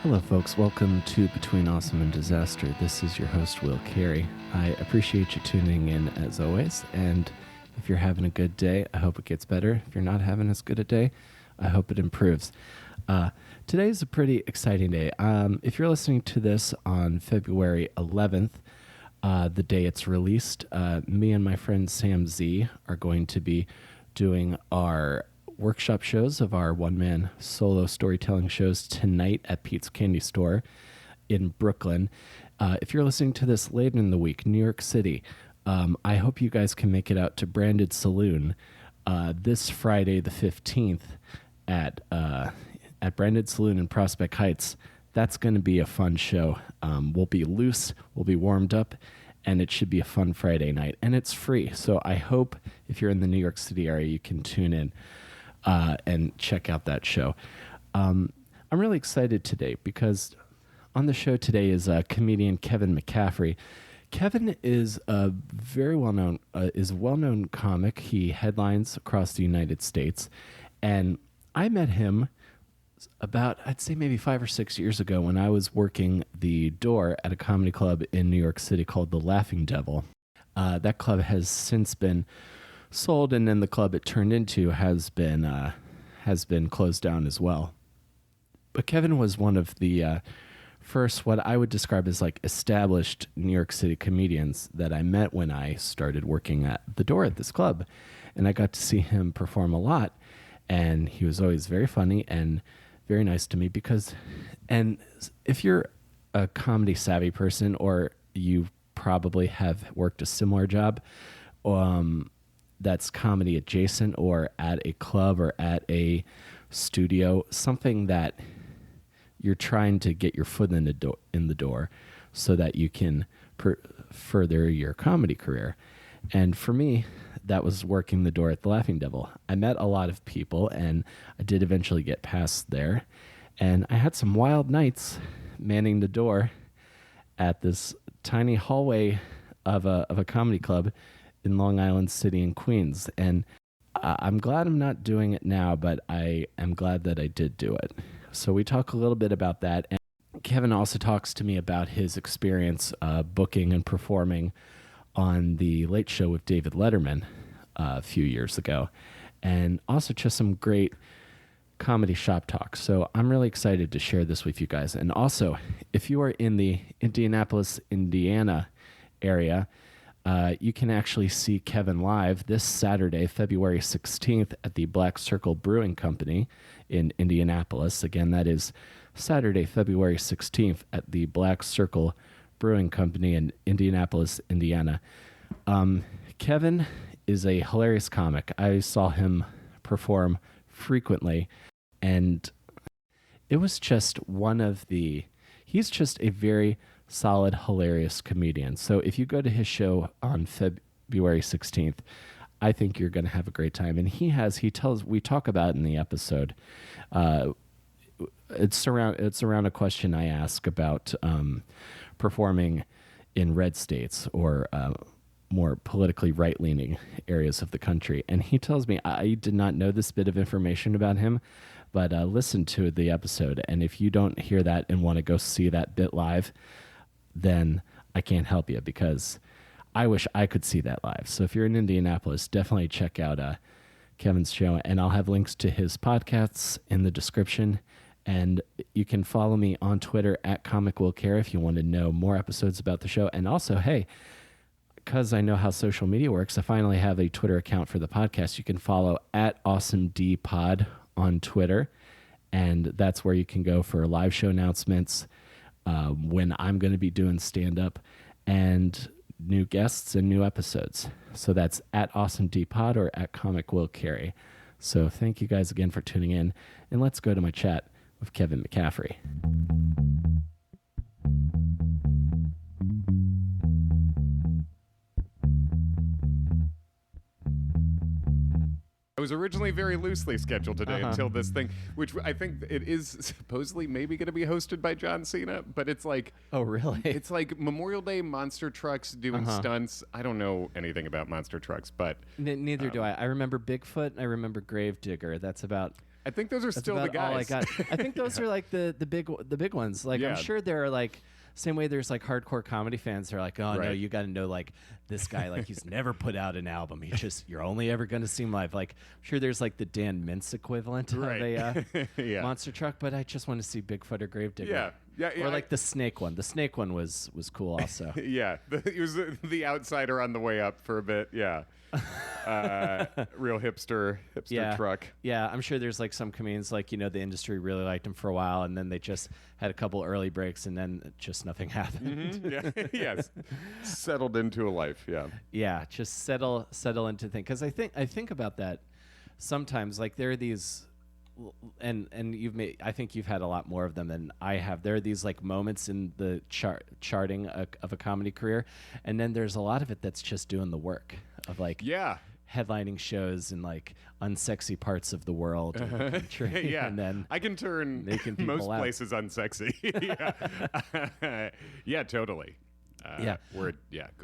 Hello, folks. Welcome to Between Awesome and Disaster. This is your host, Will Carey. I appreciate you tuning in as always. And if you're having a good day, I hope it gets better. If you're not having as good a day, I hope it improves. Today is a pretty exciting day. If you're listening to this on February 11th, the day it's released, me and my friend Sam Z are going to be doing our workshop shows of our one-man solo storytelling shows tonight at Pete's Candy Store in Brooklyn. If you're listening to this later in the week, New York City, I hope you guys can make it out to Branded Saloon this Friday the 15th at Branded Saloon in Prospect Heights. That's going to be a fun show. We'll be loose, we'll be warmed up, and it should be a fun Friday night. And it's free, so I hope if you're in the New York City area, you can tune in and check out that show. I'm really excited today because on the show today is comedian Kevin McCaffrey. Kevin is a very well-known comic. He headlines across the United States, and I met him about, I'd say maybe 5 or 6 years ago when I was working the door at a comedy club in New York City called The Laughing Devil. That club has since been sold, and then the club it turned into has been closed down as well. But Kevin was one of the first, what I would describe as like established New York City comedians that I met when I started working at the door at this club, and I got to see him perform a lot, and he was always very funny and very nice to me and if you're a comedy savvy person or you probably have worked a similar job, that's comedy adjacent or at a club or at a studio, something that you're trying to get your foot in the door so that you can further your comedy career. And for me, that was working the door at the Laughing Devil. I met a lot of people, and I did eventually get past there. And I had some wild nights manning the door at this tiny hallway of a comedy club in Long Island City in Queens. And I'm glad I'm not doing it now, but I am glad that I did do it. So we talk a little bit about that. And Kevin also talks to me about his experience booking and performing on The Late Show with David Letterman a few years ago. And also just some great comedy shop talk. So I'm really excited to share this with you guys. And also, if you are in the Indianapolis, Indiana area, you can actually see Kevin live this Saturday, February 16th at the Black Circle Brewing Company in Indianapolis. Again, that is Saturday, February 16th at the Black Circle Brewing Company in Indianapolis, Indiana. Kevin is a hilarious comic. I saw him perform frequently, and it was just he's just a very solid, hilarious comedian. So if you go to his show on February 16th, I think you're going to have a great time. And we talk about in the episode, it's around a question I ask about performing in red states or more politically right-leaning areas of the country. And he tells me, I did not know this bit of information about him, but listen to the episode. And if you don't hear that and want to go see that bit live, then I can't help you because I wish I could see that live. So if you're in Indianapolis, definitely check out Kevin's show. And I'll have links to his podcasts in the description. And you can follow me on Twitter at Comic Will Care if you want to know more episodes about the show. And also, hey, because I know how social media works, I finally have a Twitter account for the podcast. You can follow at AwesomeDPod on Twitter. And that's where you can go for live show announcements, when I'm going to be doing stand-up, and new guests and new episodes. So that's at AwesomeDPod or at Comic Will Carey. So thank you guys again for tuning in. And let's go to my chat with Kevin McCaffrey. I was originally very loosely scheduled today until this thing, which I think it is supposedly maybe going to be hosted by John Cena, but it's like... Oh, really? It's like Memorial Day monster trucks doing stunts. I don't know anything about monster trucks, but... Neither do I. I remember Bigfoot. I remember Gravedigger. That's about I think those are That's still the about all I guys. got. I think those are like the big ones. Like Yeah. I'm sure there are like same way there's like hardcore comedy fans that are like, oh no, Right. you got to know like this guy, like he's never put out an album. You're only ever going to see him live. Like I'm sure there's like the Dan Mintz equivalent Right. of a Yeah. monster truck, but I just want to see Bigfoot or Gravedigger. Yeah. Or like the snake one. The snake one was cool also. Yeah, he was the outsider on the way up for a bit. Yeah, real hipster truck. Yeah, I'm sure there's like some comedians like, you know, the industry really liked him for a while and then they just had a couple early breaks and then just nothing happened. Yeah, yes, settled into a life. Yeah, Yeah, just settle into things. Because I think about that sometimes. Like there are these, and I think you've had a lot more of them than I have. There are these like moments in the charting of a comedy career, and then there's a lot of it that's just doing the work of like headlining shows in like unsexy parts of the world and the country. yeah. And then I can turn making people most laugh. places unsexy. Yeah, yeah, totally. Go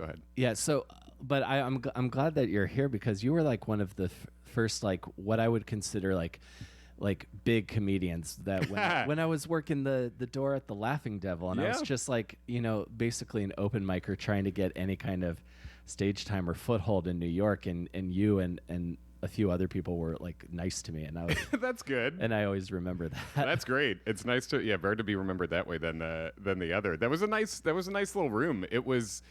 ahead. Yeah. So, but I'm glad that you're here because you were like one of the first like what I would consider like big comedians that when I was working the door at the Laughing Devil and I was just like, you know, basically an open micer trying to get any kind of stage time or foothold in New York and you and a few other people were like nice to me and I was That's good. and I always remember that. That's great. It's nice to better to be remembered that way than the other. That was a nice little room. It was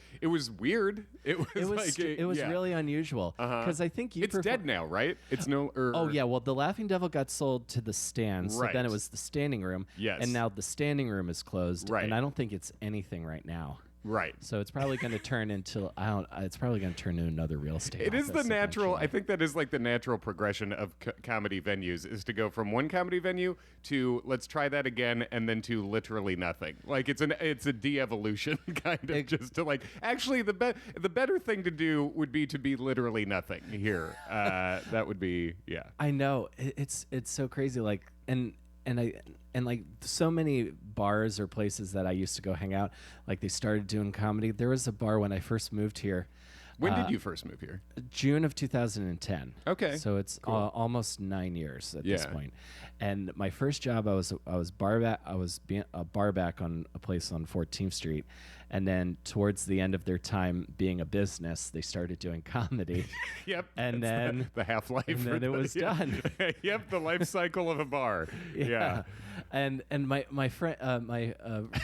weird. It was really unusual because I think it's dead now, right? It's no. Oh yeah, well the Laughing Devil got sold to the Stand, so Right. then it was the standing room. Yes. And now the standing room is closed. Right. And I don't think it's anything right now. Right. So it's probably going to turn into it's probably going to turn into another real estate. It is the office natural. eventually. I think that is like the natural progression of comedy venues is to go from one comedy venue to let's try that again, and then to literally nothing. Like it's a de-evolution kind of just to like actually the better thing to do would be to be literally nothing here. That would be I know it's so crazy. Like and like so many bars or places that I used to go hang out, like they started doing comedy. There was a bar when I first moved here. When did you first move here? June of 2010. Okay. So it's almost 9 years at this Yeah. point. And my first job, I was being a bar back on a place on 14th Street, and then towards the end of their time being a business, they started doing comedy. Yep. And that's then the half-life. and then it was done. Yep. The life cycle of a bar. Yeah. And my friend, my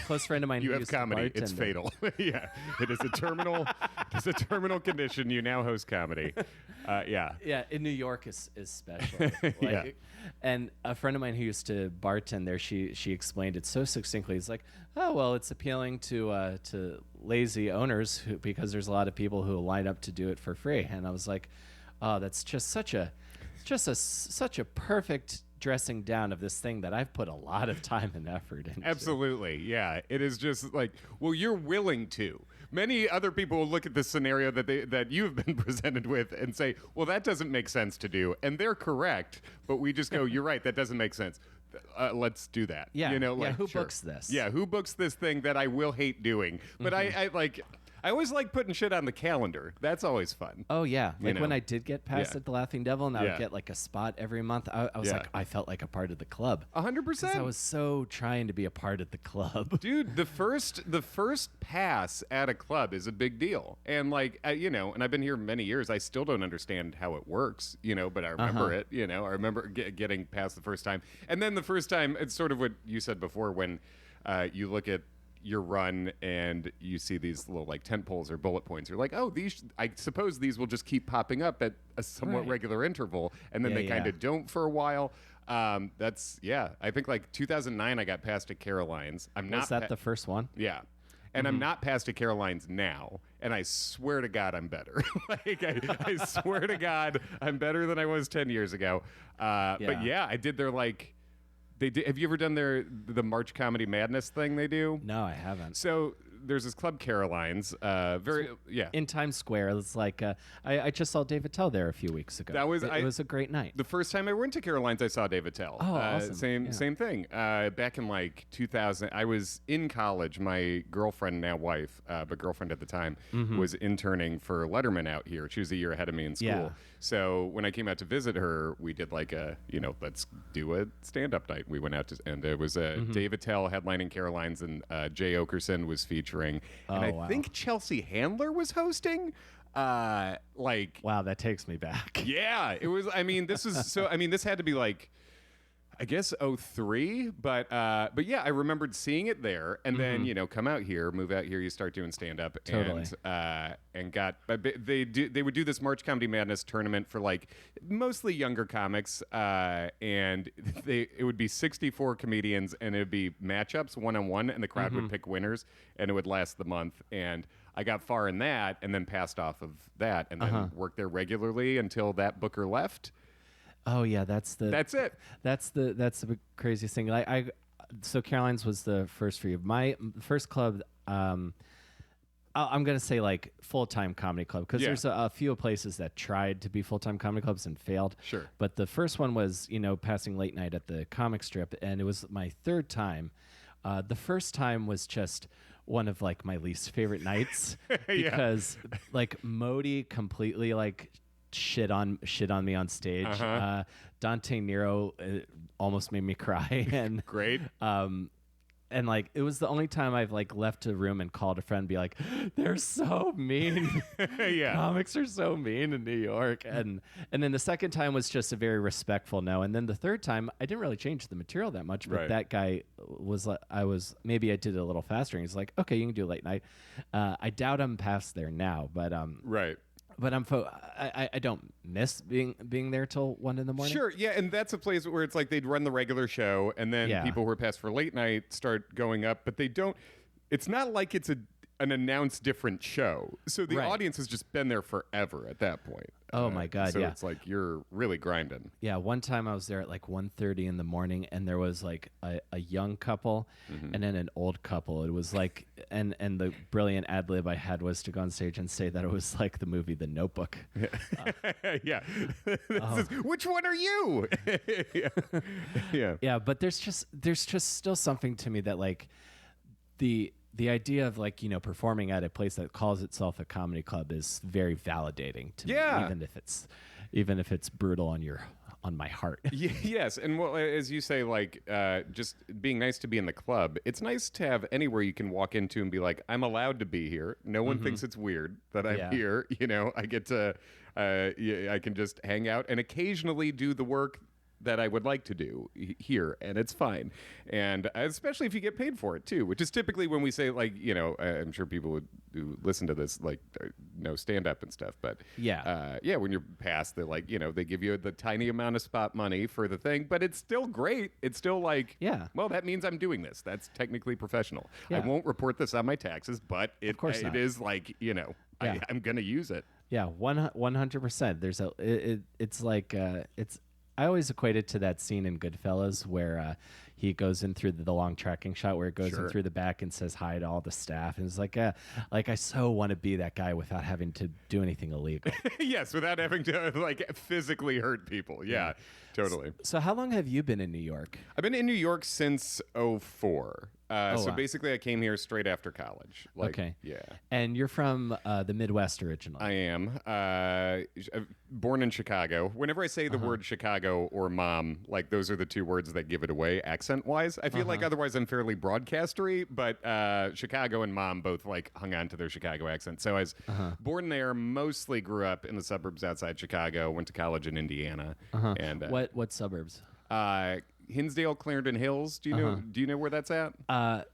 close friend of mine, You who have used to comedy. It's bartender- fatal. Yeah. It is a terminal. It's a terminal condition. You now host comedy. Yeah. Yeah, in New York is special. Yeah. And a friend of mine who used to bartend there, she explained it so succinctly. It's like, oh well, it's appealing to lazy owners because there's a lot of people who line up to do it for free. And I was like, oh, that's just such a perfect dressing down of this thing that I've put a lot of time and effort into. Absolutely. Yeah. It is just like, well, you're willing to. Many other people will look at this scenario that you've been presented with and say, well, that doesn't make sense to do. And they're correct. But we just go, you're right. That doesn't make sense. Let's do that. Yeah. You know, yeah. like, Who sure. books this? Yeah. Who books this thing that I will hate doing? But I always like putting shit on the calendar. That's always fun. Oh yeah, like know. when I did get passed Yeah. at the Laughing Devil, and I Yeah. would get like a spot every month. I was Yeah. like, I felt like a part of the club. 100%. I was so trying to be a part of the club. Dude, the first pass at a club is a big deal, and like and I've been here many years. I still don't understand how it works, but I remember it. I remember getting past the first time, and then the first time. It's sort of what you said before when you look at your run and you see these little like tent poles or bullet points. You're like, oh, I suppose these will just keep popping up at a somewhat Right. regular interval, and then Yeah, they kind yeah. of don't for a while. I think like 2009 I got past at Caroline's. I'm not Was that the first one? Yeah. And I'm not past at Caroline's now, and I swear to God I'm better. Like I swear to God I'm better than I was 10 years ago. But yeah, I did their like they did. Have you ever done the March Comedy Madness thing they do? No, I haven't. So there's this club Caroline's. In Times Square. It's like I just saw David Tell there a few weeks ago. That was- it was a great night. The first time I went to Caroline's, I saw David Tell. Oh, awesome. Same thing. Back in like 2000, I was in college. My girlfriend, now wife, but girlfriend at the time, was interning for Letterman out here. She was a year ahead of me in school. Yeah. So when I came out to visit her, we did like let's do a stand-up night. We went out and there was Dave Attell headlining Caroline's, and Jay Okerson was featuring, and I think Chelsea Handler was hosting. Wow, that takes me back. Yeah, it was. I mean, this had to be like, I guess 03, but yeah, I remembered seeing it there, and then come out here, move out here, you start doing stand up, Totally. and they would do this March Comedy Madness tournament for like mostly younger comics, and it would be 64 comedians, and it would be matchups 1-on-1, and the crowd would pick winners, and it would last the month, and I got far in that, and then passed off of that, and then worked there regularly until that booker left. Oh yeah, that's it. That's the craziest thing. So Caroline's was the first for you. My first club, I'm gonna say like full-time comedy club, because there's a few places that tried to be full-time comedy clubs and failed. Sure. But the first one was passing late night at the comic strip, and it was my third time. The first time was just one of like my least favorite nights because like Modi completely like shit on me on stage. Dante Nero almost made me cry, and Great. And like it was the only time I've like left a room and called a friend and be like, they're so mean. Comics are so mean in New York. And then the second time was just a very respectful no. And then the third time I didn't really change the material that much, but that guy was like, maybe I did it a little faster, and he's like, okay, you can do late night. I doubt I'm past there now, but right. But I don't miss being there till 1 a.m. Sure, yeah, and that's a place where it's like they'd run the regular show, and then people who are passed for late night start going up, but they don't. It's not like it's an announced different show, so the audience has just been there forever at that point. Oh my God! So it's like you're really grinding. Yeah, one time I was there at like 1:30 in the morning, and there was like a young couple and then an old couple. It was like, and the brilliant ad lib I had was to go on stage and say that it was like the movie The Notebook. Yeah. Which one are you? Yeah, but there's just still something to me that like the idea of like, performing at a place that calls itself a comedy club is very validating to me, even if it's brutal on my heart. Yes, and well, as you say, like just being nice to be in the club. It's nice to have anywhere you can walk into and be like, I'm allowed to be here. No one thinks it's weird that I'm here. I get to, I can just hang out and occasionally do the work that I would like to do here, and it's fine. And especially if you get paid for it too, which is typically when we say, like, I'm sure people who listen to this like know stand up and stuff, but when you're past the like, they give you the tiny amount of spot money for the thing, but it's still great. It's still like, well, that means I'm doing this. That's technically professional. I won't report this on my taxes, but it is like, I'm gonna use it. Yeah, 100%. It's like I always equate it to that scene in Goodfellas where he goes in through the long tracking shot where it goes in through the back and says hi to all the staff. And it's like I so want to be that guy without having to do anything illegal. Yes, without having to like physically hurt people. Yeah, totally. So how long have you been in New York? I've been in New York since 2004. Basically I came here straight after college. Okay. Yeah. And you're from the Midwest originally. I am. Born in Chicago. Whenever I say the word Chicago or mom, like those are the two words that give it away accent-wise. I feel like otherwise I'm fairly broadcastery, but Chicago and mom both like hung on to their Chicago accent. So I was born there, mostly grew up in the suburbs outside Chicago, went to college in Indiana. And what suburbs? Hinsdale, Clarendon Hills. Do you know where that's at?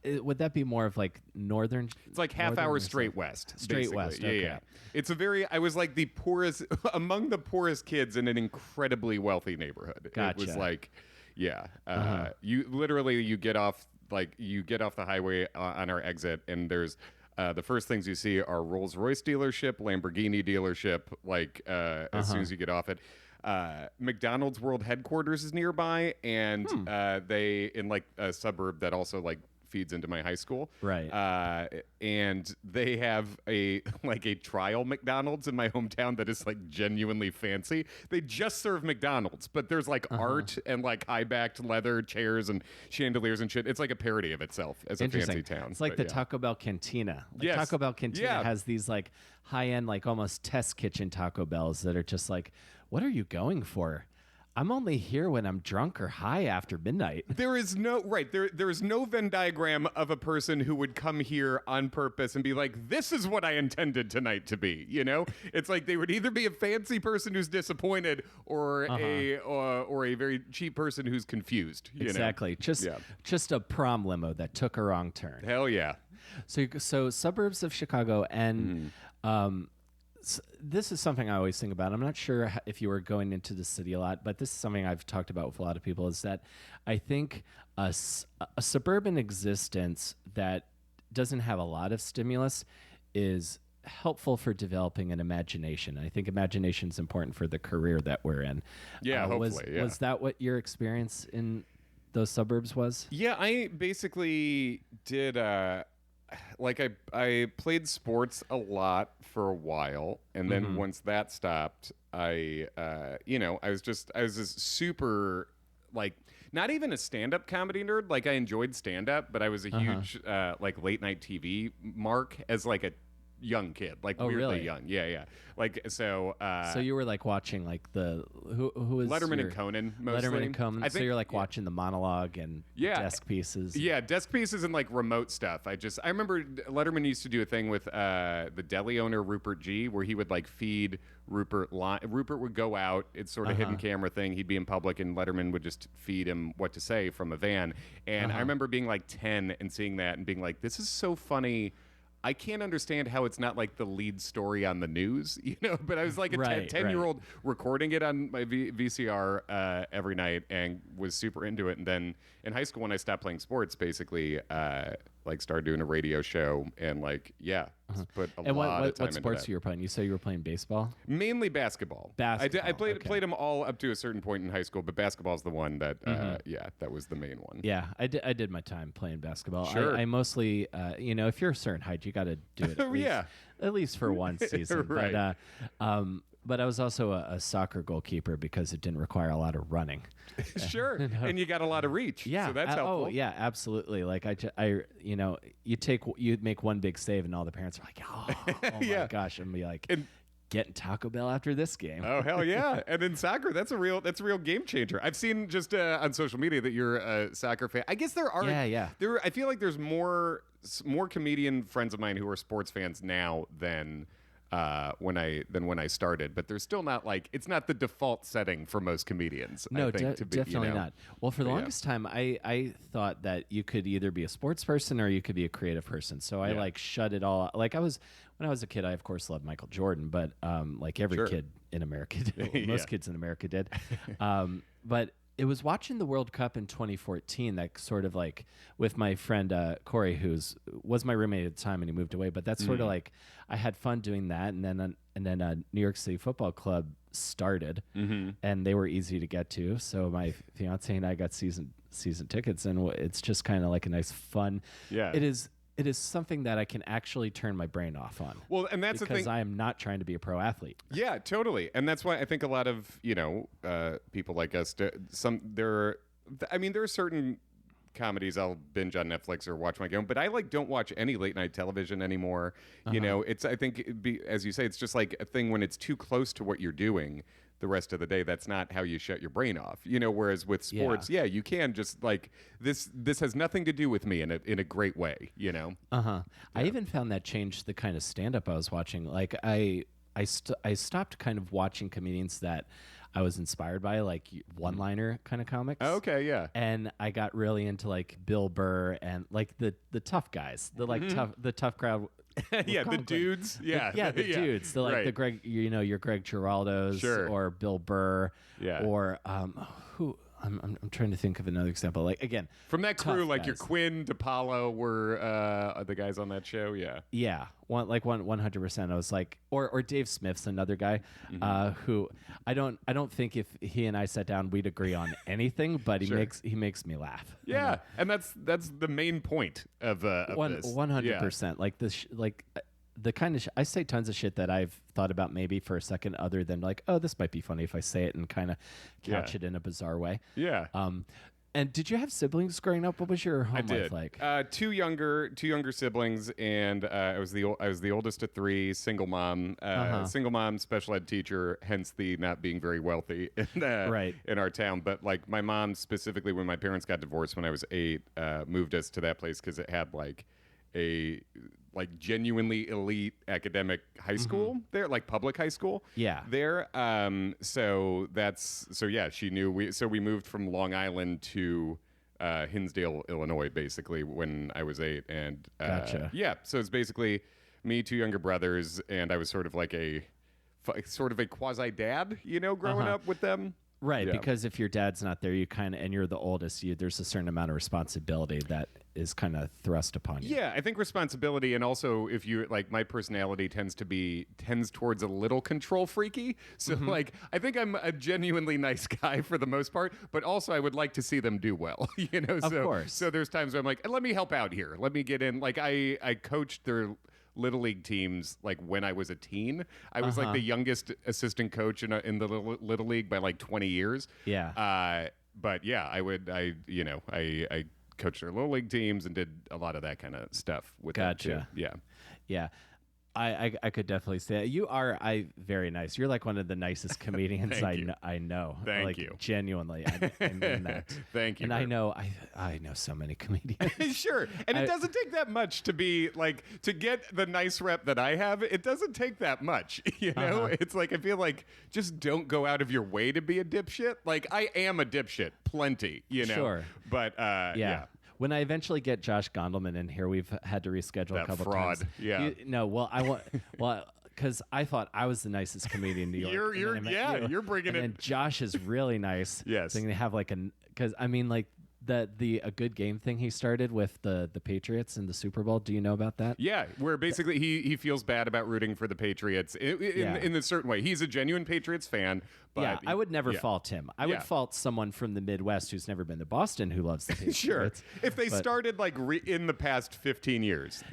Would that be more of like northern? It's like half hour straight west. Straight basically. West. Okay. Yeah. It's I was like the poorest among the poorest kids in an incredibly wealthy neighborhood. Gotcha. It was like, you literally get off the highway on our exit, and there's the first things you see are Rolls-Royce dealership, Lamborghini dealership. Like as soon as you get off it. McDonald's world headquarters is nearby, and they in like a suburb that also like feeds into my high school. Right. And they have a trial McDonald's in my hometown that is like genuinely fancy. They just serve McDonald's, but there's like art and like high-backed leather chairs and chandeliers and shit. It's like a parody of itself as a fancy town. It's like the Taco Bell Cantina. Yes. Taco Bell Cantina has these like high-end, like almost test kitchen Taco Bells that are just like, what are you going for? I'm only here when I'm drunk or high after midnight. There is no there is no Venn diagram of a person who would come here on purpose and be like, this is what I intended tonight to be. You know, it's like they would either be a fancy person who's disappointed or a very cheap person who's confused. Exactly. Just a prom limo that took a wrong turn. Hell yeah. So suburbs of Chicago and this is something I always think about. I'm not sure if you were going into the city a lot, but this is something I've talked about with a lot of people, is that I think a suburban existence that doesn't have a lot of stimulus is helpful for developing an imagination. I think imagination is important for the career that we're in. Yeah, hopefully. Was that what your experience in those suburbs was? Yeah, I basically did... I played sports a lot for a while, and then once that stopped, I was just super, like, not even a stand-up comedy nerd. Like, I enjoyed stand-up, but I was a huge late night TV mark as like a young kid, like weirdly really? young. Yeah. Like so. So you were like watching like who was Letterman and Conan mostly. Letterman and Conan. So you're like watching the monologue and desk pieces. Yeah, desk pieces and like remote stuff. I remember Letterman used to do a thing with the deli owner Rupert G, where he would like feed Rupert. Rupert would go out. It's sort of hidden camera thing. He'd be in public, and Letterman would just feed him what to say from a van. And I remember being like 10 and seeing that and being like, this is so funny. I can't understand how it's not like the lead story on the news, but I was like a 10-year-old recording it on my VCR every night and was super into it. And then in high school, when I stopped playing sports, basically, started doing a radio show and put a lot of time into what sports that. you were playing? You say you were playing baseball? Mainly basketball. I played them all up to a certain point in high school, but basketball's the one that, that was the main one. Yeah, I did my time playing basketball. Sure. I mostly, if you're a certain height, you got to do it at least for one season. Right. But I was also a soccer goalkeeper because it didn't require a lot of running. Sure, and you got a lot of reach. Yeah, so that's helpful. Oh, yeah, absolutely. Like you make one big save, and all the parents are like, "Oh my gosh!" And be like, getting Taco Bell after this game. Oh hell yeah! And in soccer, that's a real game changer. I've seen just on social media that you're a soccer fan. I guess there are. Yeah. I feel like there's more comedian friends of mine who are sports fans now than when I started, but there's still not it's not the default setting for most comedians. No, I think, definitely not. Well, for the longest time, I thought that you could either be a sports person or you could be a creative person. So I shut it all out. When I was a kid, I of course loved Michael Jordan, but like every kid in America did, most kids in America did. But it was watching the World Cup in 2014 that sort of with my friend Corey, was my roommate at the time and he moved away. But that's sort of I had fun doing that, and then New York City Football Club started, and they were easy to get to. So my fiance and I got season tickets, and it's just kind of like a nice fun. Yeah, It is something that I can actually turn my brain off on. Well, and that's the thing, because I am not trying to be a pro athlete. Yeah, totally. And that's why I think a lot of people like us, there are certain comedies I'll binge on Netflix or watch my own, but I don't watch any late night television anymore. It's I think as you say, it's just like a thing when it's too close to what you're doing the rest of the day. That's not how you shut your brain off. Whereas with sports, you can just this has nothing to do with me in a great way. I even found that changed the kind of stand up I was watching. I stopped kind of watching comedians that I was inspired by, one-liner kind of comics. Oh, okay, yeah. And I got really into Bill Burr and the tough guys, the tough crowd. Yeah, the dudes. Yeah, the dudes. The Greg, your Greg Giraldos, sure, or Bill Burr, yeah, or who. I'm trying to think of another example. Like again, From that crew, tough like your guys. Quinn, DePaulo were the guys on that show. Yeah. Yeah, 100%. I was like, or Dave Smith's another guy, who I don't think if he and I sat down we'd agree on anything, but Sure. he makes me laugh. Yeah, and that's the main point of this. 100%. Like this, the kind of I say tons of shit that I've thought about maybe for a second, other than like, oh, this might be funny if I say it and kind of couch Yeah. it in a bizarre way. Yeah. And did you have siblings growing up? What was your home I did. life like? Two younger siblings, and I was the oldest of three. Single mom, single mom, special ed teacher. Hence the not being very wealthy in our town. But like my mom specifically, when my parents got divorced when I was 8, moved us to that place because it had like a genuinely elite academic high school there, like public high school. Yeah. There. So yeah, she knew we moved from Long Island to Hinsdale, Illinois, basically when I was 8, and Gotcha. yeah. So it's basically me, 2 younger brothers, and I was sort of like a quasi dad, growing up with them. Right, Yeah. because if your dad's not there, you kind of, and you're the oldest, there's a certain amount of responsibility that is kind of thrust upon you. Yeah, I think responsibility, and also if you like, my personality tends towards a little control freaky. So like, I think I'm a genuinely nice guy for the most part, but also I would like to see them do well. Of course. So there's times where I'm like, let me help out here. Let me get in. Like I coached their Little League teams like when I was a teen. I was like the youngest assistant coach in the Little League by like 20 years. Yeah. But yeah, I coached their Little League teams and did a lot of that kind of stuff with them too. Gotcha. Yeah. Yeah. I could definitely say that. You are very nice. You're like one of the nicest comedians I know. Thank like, you. Genuinely, I mean that. Thank you. And I know so many comedians. Sure. And it doesn't take that much to be like, to get the nice rep that I have. It doesn't take that much. It's like, I feel like just don't go out of your way to be a dipshit. Like I am a dipshit, plenty, Sure. But yeah. When I eventually get Josh Gondelman in here, we've had to reschedule That a couple fraud. times. Yeah. Because I thought I was the nicest comedian in New York. You're bringing and it. Josh is really nice. Yes. So they have because I mean like the a good game thing he started with the Patriots in the Super Bowl. Do you know about that? Yeah, where basically he feels bad about rooting for the Patriots in a certain way. He's a genuine Patriots fan, but Yeah, I would never fault him. I would Yeah. fault someone from the Midwest who's never been to Boston who loves the Patriots. Sure. If they started like in the past 15 years.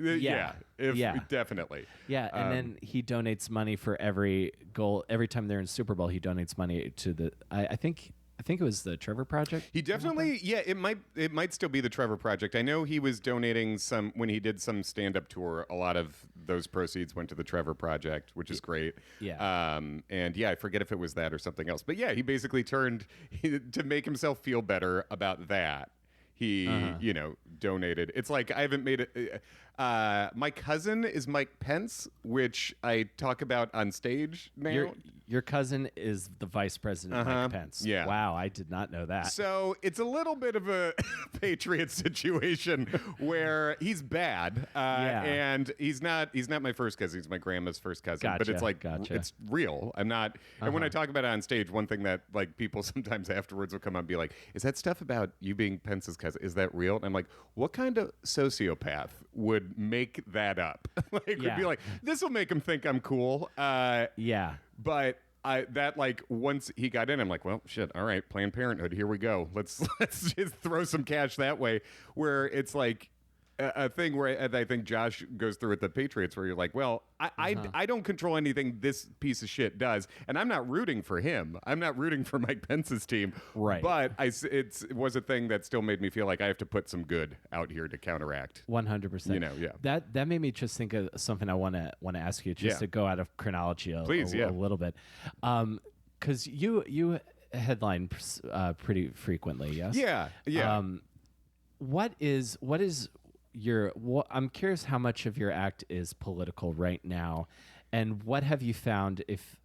Definitely. Yeah, and then he donates money for every goal. Every time they're in Super Bowl, he donates money to the. I think it was the Trevor Project. He definitely, it might still be the Trevor Project. I know he was donating some when he did some stand-up tour. A lot of those proceeds went to the Trevor Project, which is great. Yeah. And yeah, I forget if it was that or something else. But yeah, he basically to make himself feel better about that. He, donated. It's like I haven't made it. My cousin is Mike Pence, which I talk about on stage now. Your cousin is the vice president, Mike Pence. Yeah. Wow, I did not know that. So it's a little bit of a Patriot situation where he's bad, and he's not my first cousin. He's my grandma's first cousin. But it's like it's real. I'm not. And when I talk about it on stage, one thing that like people sometimes afterwards will come up and be like, "Is that stuff about you being Pence's cousin? Is that real?" And I'm like, "What kind of sociopath would make that up? Would be like, this will make him think I'm cool." But once he got in, I'm like, well, shit. All right, Planned Parenthood. Here we go. Let's just throw some cash that way. Where it's like a thing where I think Josh goes through with the Patriots, where you're like, well, I don't control anything this piece of shit does, and I'm not rooting for him. I'm not rooting for Mike Pence's team. Right. But it was a thing that still made me feel like I have to put some good out here to counteract. 100%. That made me just think of something I want to ask you, just to go out of chronology a little bit, because you headline pretty frequently. Yes. Yeah. What is I'm curious how much of your act is political right now, and what have you found if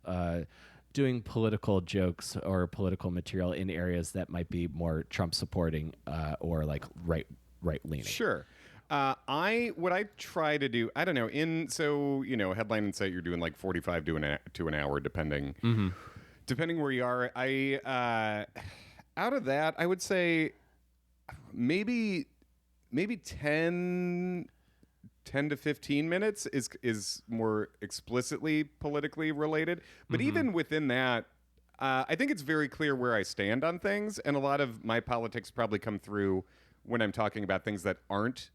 doing political jokes or political material in areas that might be more Trump supporting or like right leaning? Sure. What I try to do, I don't know, headline and site, you're doing like 45 to an hour, depending where you are. out of that, I would say maybe 10 to 15 minutes is more explicitly politically related. But even within that, I think it's very clear where I stand on things. And a lot of my politics probably come through when I'm talking about things that aren't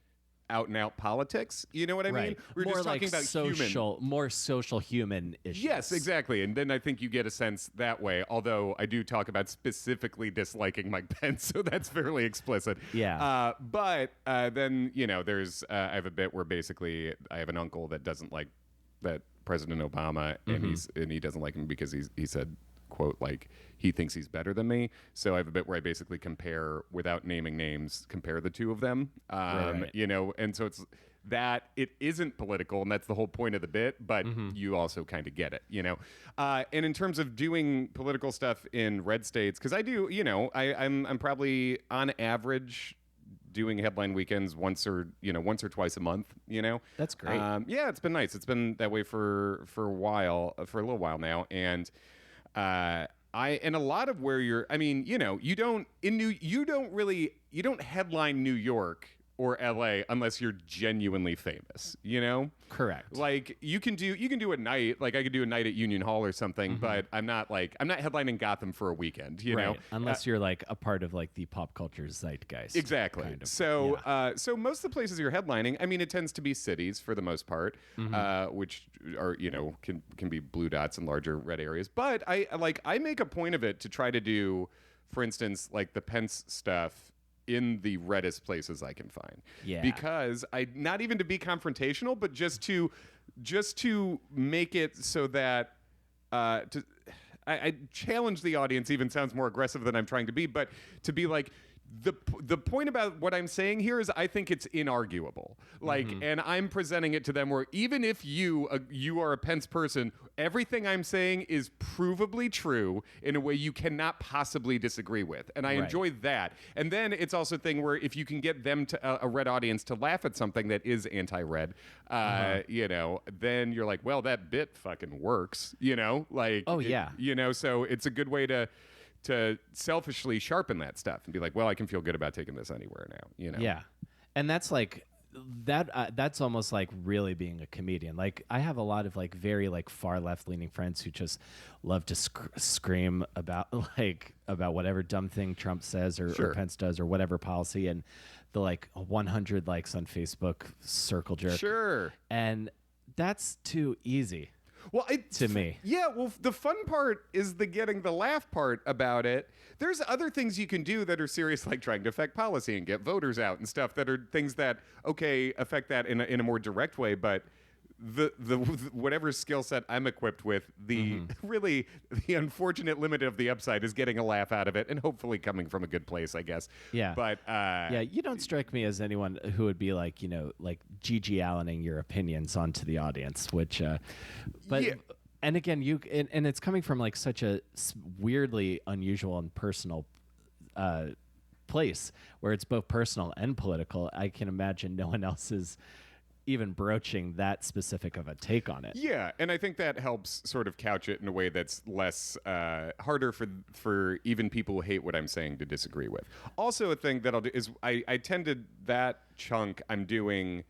out and out politics. You know what I mean? We're more just talking about more social human issues. Yes, exactly. And then I think you get a sense that way, although I do talk about specifically disliking Mike Pence, so that's fairly explicit. Yeah. But then, there's, I have a bit where basically I have an uncle that doesn't like that President Obama, and he doesn't like him because he said, quote, like, he thinks he's better than me. So I have a bit where I basically compare, without naming names, compare the two of them. Right. And so it's that it isn't political, and that's the whole point of the bit, but you also kind of get it, and in terms of doing political stuff in red states, because I do, I'm probably on average doing headline weekends once or twice a month. That's great. Yeah, it's been nice. It's been that way for a little while now, and and a lot of where you don't headline New York or LA unless you're genuinely famous, Correct. Like you can do a night, like I could do a night at Union Hall or something, but I'm not headlining Gotham for a weekend, you know? Unless you're like a part of like the pop culture zeitgeist. Exactly. Kind of. So, Yeah. So most of the places you're headlining, I mean, it tends to be cities for the most part, which are, can be blue dots in larger red areas. But I make a point of it to try to do, for instance, like the Pence stuff in the reddest places I can find. Yeah. Because not even to be confrontational, but just to make it so that I challenge the audience, even sounds more aggressive than I'm trying to be, but to be like, the point about what I'm saying here is I think it's inarguable. Like, and I'm presenting it to them where even if you are a Pence person, everything I'm saying is provably true in a way you cannot possibly disagree with. And I enjoy that. And then it's also a thing where if you can get them to a red audience to laugh at something that is anti-red, then you're like, well, that bit fucking works, like, oh yeah. So it's a good way to selfishly sharpen that stuff and be like, well, I can feel good about taking this anywhere now, Yeah. And that's like that that's almost like really being a comedian. Like I have a lot of like very like far left leaning friends who just love to scream about whatever dumb thing Trump says or Pence does or whatever policy, and the like 100 likes on Facebook circle jerk. Sure. And that's too easy. Well, to me. Yeah, well, the fun part is the getting the laugh part about it. There's other things you can do that are serious, like trying to affect policy and get voters out and stuff that are things that, affect that in a more direct way, but the whatever skill set I'm equipped with, really the unfortunate limit of the upside is getting a laugh out of it and hopefully coming from a good place, I guess. Yeah. But yeah, you don't strike me as anyone who would be like, like Gigi Allening your opinions onto the audience, which but yeah. And again, and it's coming from like such a weirdly unusual and personal place where it's both personal and political. I can imagine no one else is even broaching that specific of a take on it. Yeah, and I think that helps sort of couch it in a way that's less harder for even people who hate what I'm saying to disagree with. Also, a thing that I'll do is I tend to, that chunk I'm doing,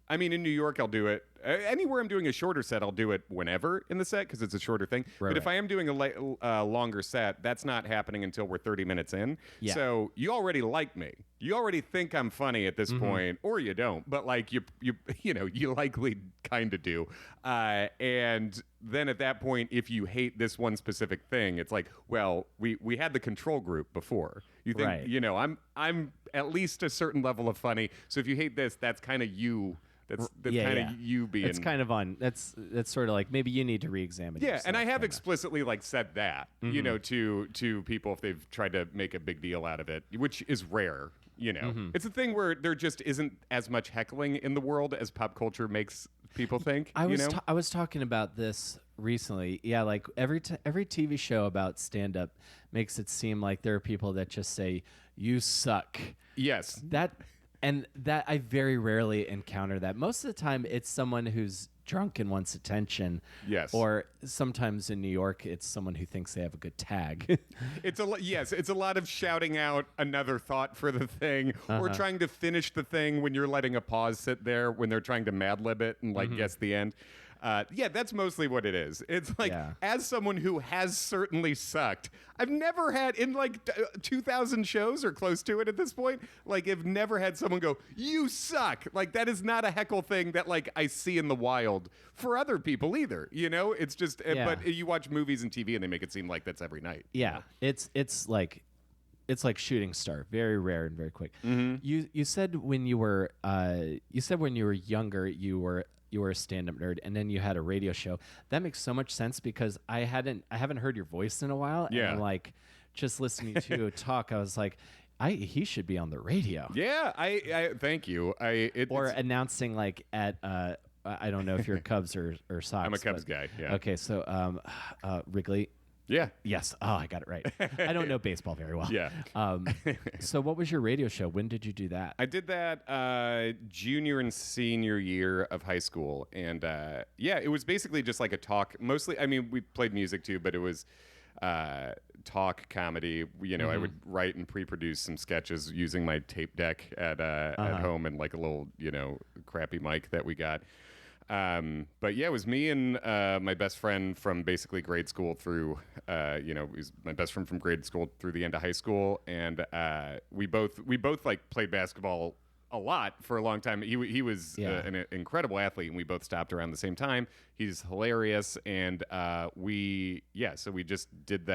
I mean, in New York, I'll do it. Anywhere I'm doing a shorter set, I'll do it whenever in the set because it's a shorter thing. But if I am doing a longer set, that's not happening until we're 30 minutes in. Yeah. So you already like me. You already think I'm funny at this point, or you don't. But like you likely kind of do. And then at that point, if you hate this one specific thing, it's like, well, we had the control group before. You think I'm at least a certain level of funny. So if you hate this, that's kind of you. That's kind of you being. It's kind of on. That's sort of like maybe you need to re-examine. Yeah, yourself, and I have kinda. explicitly like said that, to people if they've tried to make a big deal out of it, which is rare. It's a thing where there just isn't as much heckling in the world as pop culture makes people think. I was talking about this recently. Yeah, like every TV show about stand-up makes it seem like there are people that just say you suck. Yes. And that I very rarely encounter that. Most of the time, it's someone who's drunk and wants attention. Yes. Or sometimes in New York, it's someone who thinks they have a good tag. It's a lot of shouting out another thought for the thing, or trying to finish the thing when you're letting a pause sit there when they're trying to Mad Lib it and like guess the end. That's mostly what it is. It's like, as someone who has certainly sucked, I've never had, in like 2,000 shows or close to it at this point, like I've never had someone go, "You suck." Like that is not a heckle thing that like I see in the wild for other people either. You know, it's just, but you watch movies and TV and they make it seem like that's every night. Yeah, it's like shooting star, very rare and very quick. You said when you were younger you were a stand-up nerd, and then you had a radio show. That makes so much sense because I haven't heard your voice in a while. Yeah. And like just listening to you talk, I was like, he should be on the radio. Yeah, I thank you. Or announcing like at I don't know if you're Cubs or Sox. I'm a Cubs guy. Yeah. Okay, so Wrigley. Yeah. Yes. Oh, I got it right. I don't know baseball very well. Yeah. So what was your radio show? When did you do that? I did that junior and senior year of high school. And it was basically just like a talk. Mostly, I mean, we played music too, but it was talk comedy. You know, I would write and pre-produce some sketches using my tape deck at home and like a little, crappy mic that we got. But yeah, it was me and my best friend from basically grade school through, he was my best friend from grade school through the end of high school, and we both like played basketball a lot for a long time. He was an incredible athlete, and we both stopped around the same time. He's hilarious, and so we just did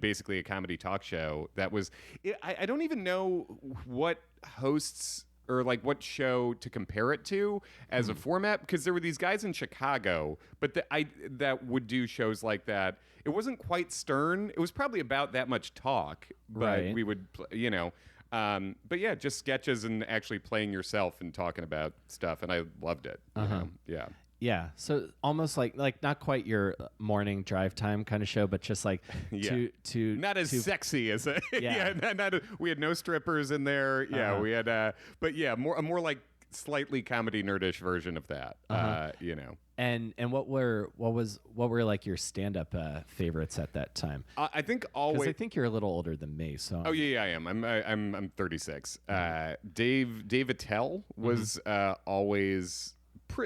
basically a comedy talk show that was. I don't even know what hosts or like what show to compare it to as a format, because there were these guys in Chicago, but that would do shows like that. It wasn't quite stern. It was probably about that much talk, but we would, but yeah, just sketches and actually playing yourself and talking about stuff, and I loved it. You know? Yeah. Yeah, so almost like not quite your morning drive time kind of show, but just like to not as sexy as a we had no strippers in there. Yeah, we had but yeah, a more like slightly comedy nerdish version of that. And what were like your stand-up favorites at that time? I think always. 'Cause I think you're a little older than me. So. Oh yeah, I am. I'm 36. Dave Attell was always.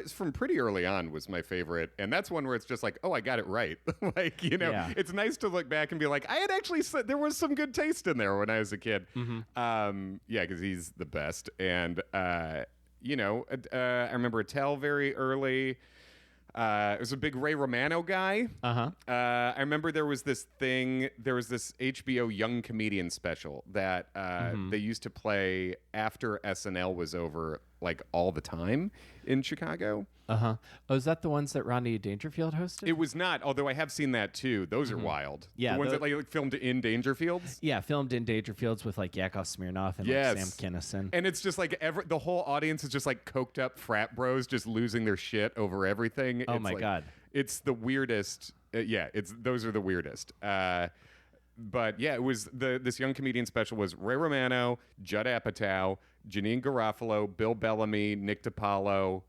From pretty early on was my favorite, and that's one where it's just like, oh, I got it right. It's nice to look back and be like, I had actually said there was some good taste in there when I was a kid. Because he's the best, and I remember Attell very early. It was a big Ray Romano guy. I remember there was this HBO Young Comedian special that they used to play after SNL was over, like all the time in Chicago. Oh, is that the ones that Rodney Dangerfield hosted? It was not, although I have seen that too. Those are wild. Yeah, the ones that like filmed in Dangerfields. Yeah, filmed in Dangerfields with like Yakov Smirnoff and like Sam Kinison. And it's just like the whole audience is just like coked up frat bros just losing their shit over everything. Oh my God. It's the weirdest. Those are the weirdest. But yeah, it was this young comedian special was Ray Romano, Judd Apatow, Janine Garofalo, Bill Bellamy, Nick DiPaolo,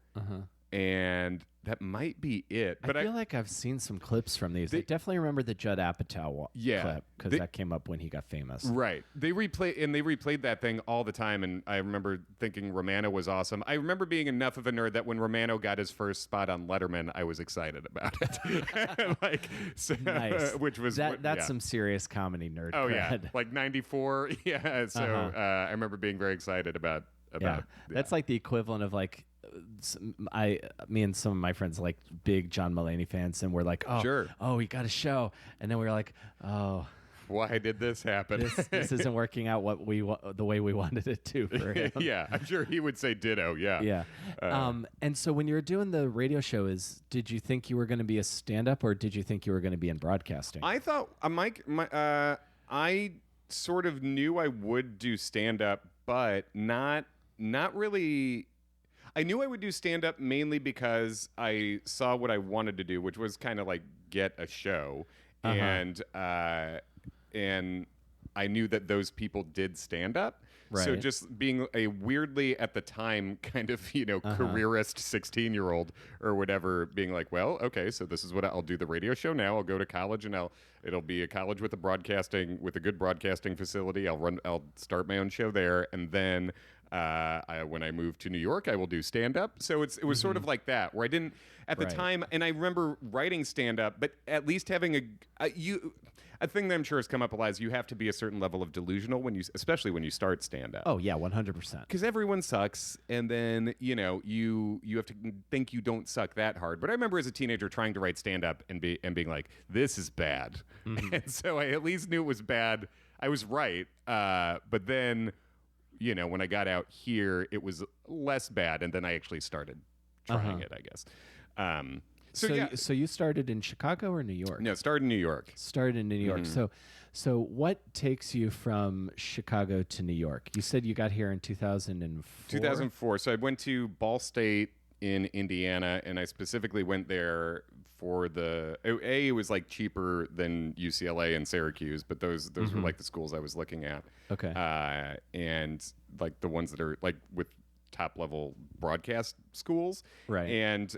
and that might be it. But I feel like I've seen some clips from these. I definitely remember the Judd Apatow clip because that came up when he got famous. Right. They replayed that thing all the time, and I remember thinking Romano was awesome. I remember being enough of a nerd that when Romano got his first spot on Letterman, I was excited about it. Nice. Which was that's some serious comedy nerd. Oh cred. Yeah, like '94. Yeah. So I remember being very excited about. That's like the equivalent of like. Me and some of my friends like big John Mulaney fans, and we're like, he got a show, and then we were like, why did this happen? This isn't working out the way we wanted it to for him. Yeah, I'm sure he would say ditto. Yeah. And so when you were doing the radio show, did you think you were going to be a stand-up, or did you think you were going to be in broadcasting? I thought I sort of knew I would do stand-up, but not really. I knew I would do stand-up mainly because I saw what I wanted to do, which was kind of like get a show, and I knew that those people did stand-up. So Right. just being a weirdly at the time kind of, careerist 16-year-old or whatever, being like, well, okay, so this is what I'll do the radio show now. I'll go to college and it'll be a college with a good broadcasting facility. I'll start my own show there, and then when I move to New York, I will do stand up. So it was sort of like that, where I didn't at the Right. time, and I remember writing stand up, but at least having a thing that I'm sure has come up a lot is you have to be a certain level of delusional especially when you start stand up. Oh yeah, 100%. Because everyone sucks, and then you have to think you don't suck that hard. But I remember as a teenager trying to write stand up and being like, this is bad, and so I at least knew it was bad. I was right, but then when I got out here, it was less bad, and then I actually started trying it, I guess. So you started in Chicago or New York? No, started in New York. Started in New York. So what takes you from Chicago to New York? You said you got here in 2004. 2004. So I went to Ball State in Indiana, and I specifically went there for it was like cheaper than UCLA and Syracuse, but those were like the schools I was looking at. Okay. And like the ones that are like with top level broadcast schools. Right. And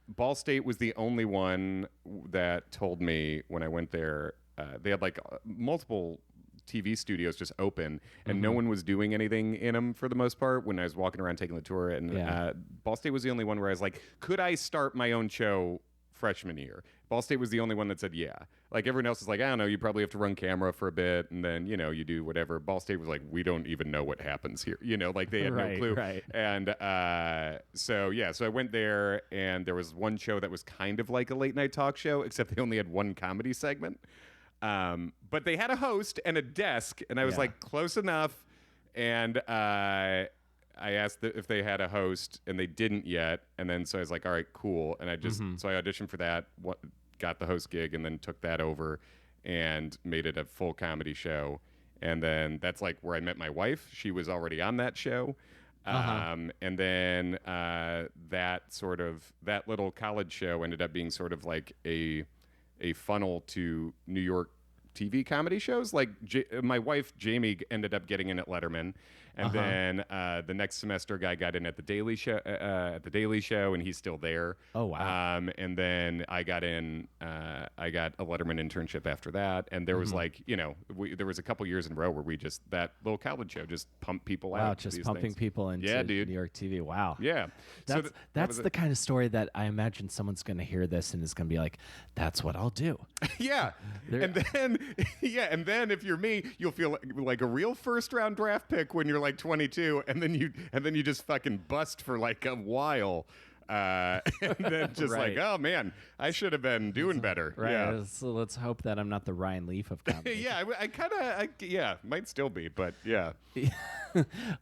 Ball State was the only one that told me when I went there, they had like multiple TV studios just open, and no one was doing anything in them for the most part when I was walking around taking the tour. And Ball State was the only one where I was like, could I start my own show freshman year? Ball State was the only one that said yeah. Like everyone else is like, I don't know, you probably have to run camera for a bit, and then you do whatever. Ball State was like, we don't even know what happens here. Like they had no clue. Right. And so I went there, and there was one show that was kind of like a late night talk show, except they only had one comedy segment. But they had a host and a desk, and I was like, close enough. And I asked if they had a host, and they didn't yet. And then so I was like, all right, cool. And I just so I auditioned for that, got the host gig, and then took that over and made it a full comedy show. And then that's like where I met my wife. She was already on that show. And then that little college show ended up being sort of like a funnel to New York TV comedy shows. Like my wife Jamie ended up getting in at Letterman, and then the next semester guy got in at the Daily Show, and he's still there. Oh wow! And then I got in. I got a Letterman internship after that, and there was like there was a couple years in a row where we just that little college show just pumped people out. Wow, just pumping things. People into New York TV. Wow. Yeah, that's the kind of story that I imagine someone's going to hear this and is going to be like, "That's what I'll do." Yeah, and then if you're me, you'll feel like a real first round draft pick when you're like 22, and then you just fucking bust for like a while, and then just like, oh man, I should have been doing better. Right. Yeah. So let's hope that I'm not the Ryan Leaf of comedy. Yeah, I kind of might still be, but yeah.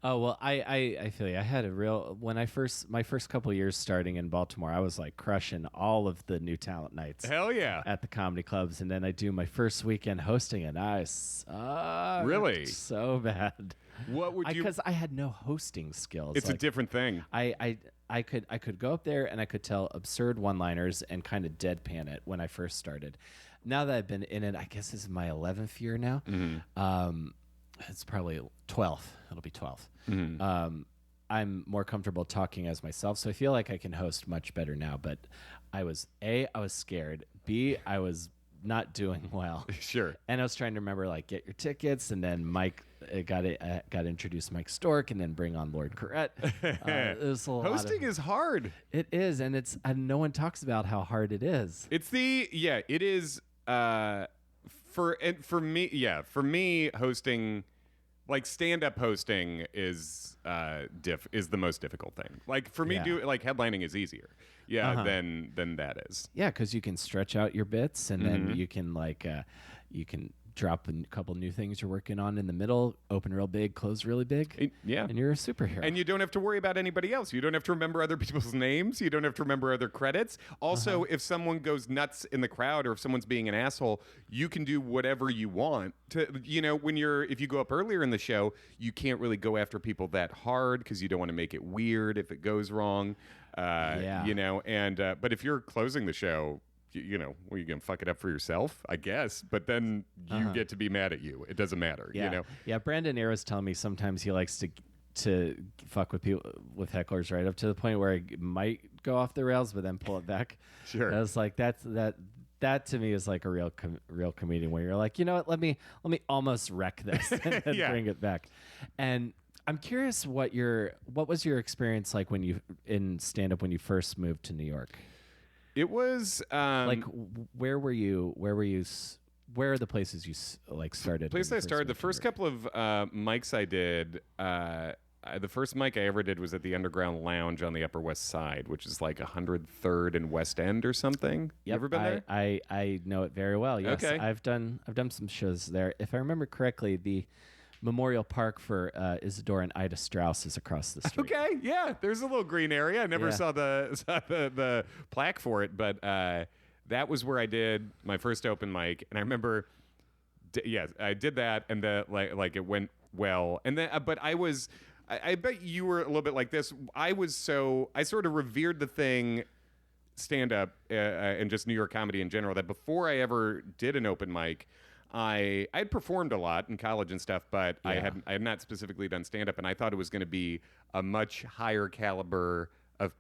Oh well, I feel you. I had my first couple years starting in Baltimore, I was like crushing all of the new talent nights. Hell yeah. At the comedy clubs, and then I do my first weekend hosting, and I sucked really so bad. What would you? Because I had no hosting skills. It's a different thing. I could go up there and I could tell absurd one-liners and kind of deadpan it when I first started. Now that I've been in it, I guess this is my 11th year now. It's probably 12th. It'll be 12th. I'm more comfortable talking as myself, so I feel like I can host much better now. But I was scared. B, I was not doing well. Sure. And I was trying to remember like get your tickets, and then Mike got to introduce Mike Stork, and then bring on Lord Corrette. Hosting is hard. It is, and no one talks about how hard it is. It is. For me hosting, like stand-up hosting is the most difficult thing. Like for me, headlining is easier. Than that is. Yeah, because you can stretch out your bits, and then you can drop a couple new things you're working on in the middle, open real big, close really big. And you're a superhero. And you don't have to worry about anybody else. You don't have to remember other people's names. You don't have to remember other credits. Also, if someone goes nuts in the crowd or if someone's being an asshole, you can do whatever you want. If you go up earlier in the show, you can't really go after people that hard because you don't want to make it weird if it goes wrong. But if you're closing the show, well, you can fuck it up for yourself, I guess, but then you get to be mad at you. It doesn't matter, Yeah, Brandon Ayers telling me sometimes he likes to fuck with people, with hecklers, right up to the point where it might go off the rails, but then pull it back. Sure. And I was like, that to me is like a real comedian where you're like, you know what, let me almost wreck this and then bring it back. And I'm curious what was your experience like in stand up when you first moved to New York? It was like where are the places you like started? Place I started, the first couple of mics I did, the first mic I ever did was at the Underground Lounge on the Upper West Side, which is like 103rd and West End or something. You ever been there? I know it very well. Yes, okay. I've done some shows there. If I remember correctly, the Memorial Park for Isadora and Ida Strauss is across the street. Okay, yeah, there's a little green area. I never saw the plaque for it, but that was where I did my first open mic, and I remember, I did that, and like it went well, and then but I bet you were a little bit like this. I sort of revered the thing, stand up and just New York comedy in general, that before I ever did an open mic, I had performed a lot in college and stuff, but I had not specifically done stand up, and I thought it was going to be a much higher caliber of